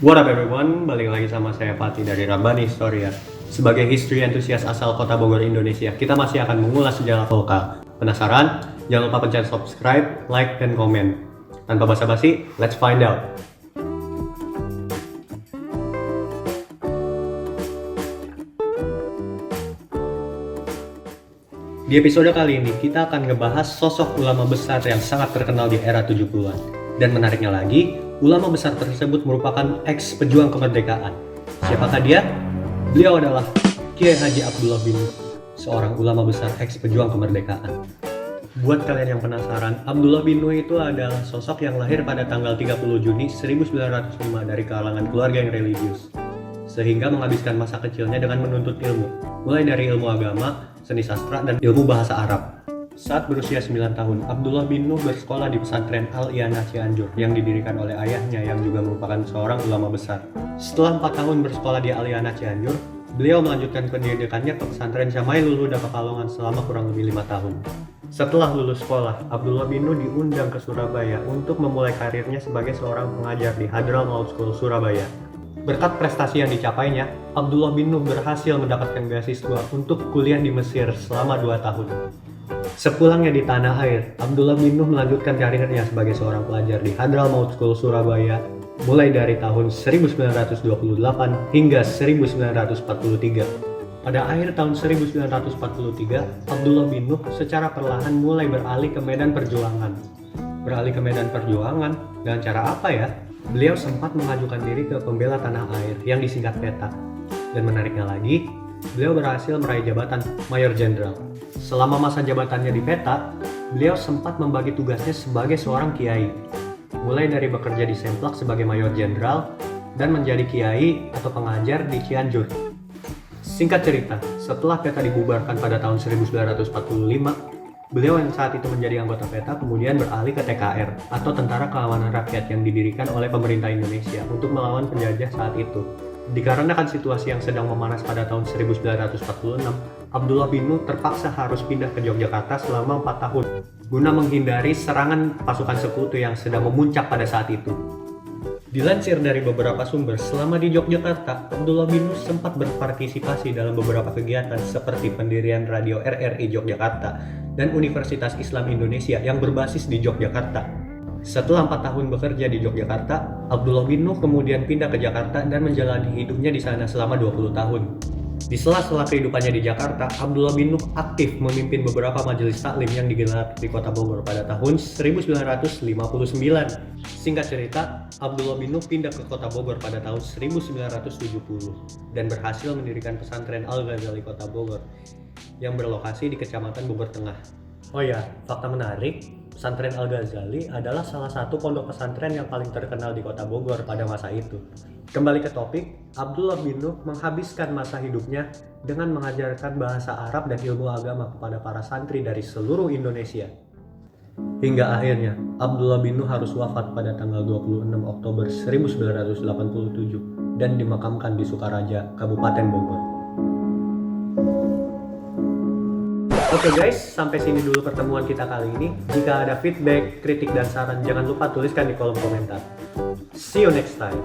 What up everyone, balik lagi sama saya Fatih dari Rabani Historia. Sebagai history enthusiast asal kota Bogor, Indonesia, kita masih akan mengulas sejarah lokal. Penasaran? Jangan lupa pencet subscribe, like, dan komen. Tanpa basa-basi, let's find out. Di episode kali ini, kita akan ngebahas sosok ulama besar yang sangat terkenal di era 70-an. Dan menariknya lagi, ulama besar tersebut merupakan ex-pejuang kemerdekaan. Siapakah dia? Beliau adalah Kiai Haji Abdullah bin Nuh, seorang ulama besar ex-pejuang kemerdekaan. Buat kalian yang penasaran, Abdullah bin Nuh itu adalah sosok yang lahir pada tanggal 30 Juni 1905 dari kalangan keluarga yang religius, sehingga menghabiskan masa kecilnya dengan menuntut ilmu, mulai dari ilmu agama, seni sastra, dan ilmu bahasa Arab. Saat berusia 9 tahun, Abdullah bin Nuh bersekolah di pesantren Al-I'anah Cianjur yang didirikan oleh ayahnya yang juga merupakan seorang ulama besar. Setelah 4 tahun bersekolah di Al-I'anah Cianjur, beliau melanjutkan pendidikannya ke pesantren Syamailul Huda Pekalongan selama kurang lebih 5 tahun. Setelah lulus sekolah, Abdullah bin Nuh diundang ke Surabaya untuk memulai karirnya sebagai seorang pengajar di Hadramaut School Surabaya. Berkat prestasi yang dicapainya, Abdullah bin Nuh berhasil mendapatkan beasiswa untuk kuliah di Mesir selama 2 tahun. Sepulangnya di tanah air, Abdullah bin Nuh melanjutkan karirnya sebagai seorang pelajar di Hadramaut School Surabaya mulai dari tahun 1928 hingga 1943. Pada akhir tahun 1943, Abdullah bin Nuh secara perlahan mulai beralih ke medan perjuangan. Beralih ke medan perjuangan dengan cara apa ya? Beliau sempat mengajukan diri ke pembela tanah air yang disingkat PETA. Dan menariknya lagi, beliau berhasil meraih jabatan Mayor Jenderal. Selama masa jabatannya di PETA, beliau sempat membagi tugasnya sebagai seorang kiai. Mulai dari bekerja di Semplak sebagai Mayor Jenderal dan menjadi kiai atau pengajar di Cianjur. Singkat cerita, setelah PETA dibubarkan pada tahun 1945, beliau yang saat itu menjadi anggota PETA kemudian beralih ke TKR atau Tentara Kawanan Rakyat yang didirikan oleh pemerintah Indonesia untuk melawan penjajah saat itu. Dikarenakan situasi yang sedang memanas pada tahun 1946, Abdullah bin Nuh terpaksa harus pindah ke Yogyakarta selama 4 tahun guna menghindari serangan pasukan sekutu yang sedang memuncak pada saat itu. Dilansir dari beberapa sumber, selama di Yogyakarta, Abdullah bin Nuh sempat berpartisipasi dalam beberapa kegiatan seperti pendirian Radio RRI Yogyakarta dan Universitas Islam Indonesia yang berbasis di Yogyakarta. Setelah 4 tahun bekerja di Yogyakarta, Abdullah bin Nuh kemudian pindah ke Jakarta dan menjalani hidupnya di sana selama 20 tahun. Di sela-sela kehidupannya di Jakarta, Abdullah bin Nuh aktif memimpin beberapa majelis taklim yang digelar di Kota Bogor pada tahun 1959. Singkat cerita, Abdullah bin Nuh pindah ke Kota Bogor pada tahun 1970 dan berhasil mendirikan pesantren Al-Ghazali Kota Bogor yang berlokasi di Kecamatan Bogor Tengah. Oh ya, fakta menarik, pesantren Al-Ghazali adalah salah satu pondok pesantren yang paling terkenal di Kota Bogor pada masa itu. Kembali ke topik, Abdullah bin Nuh menghabiskan masa hidupnya dengan mengajarkan bahasa Arab dan ilmu agama kepada para santri dari seluruh Indonesia. Hingga akhirnya, Abdullah bin Nuh harus wafat pada tanggal 26 Oktober 1987 dan dimakamkan di Sukaraja, Kabupaten Bogor. Oke guys, sampai sini dulu pertemuan kita kali ini. Jika ada feedback, kritik, dan saran, jangan lupa tuliskan di kolom komentar. See you next time.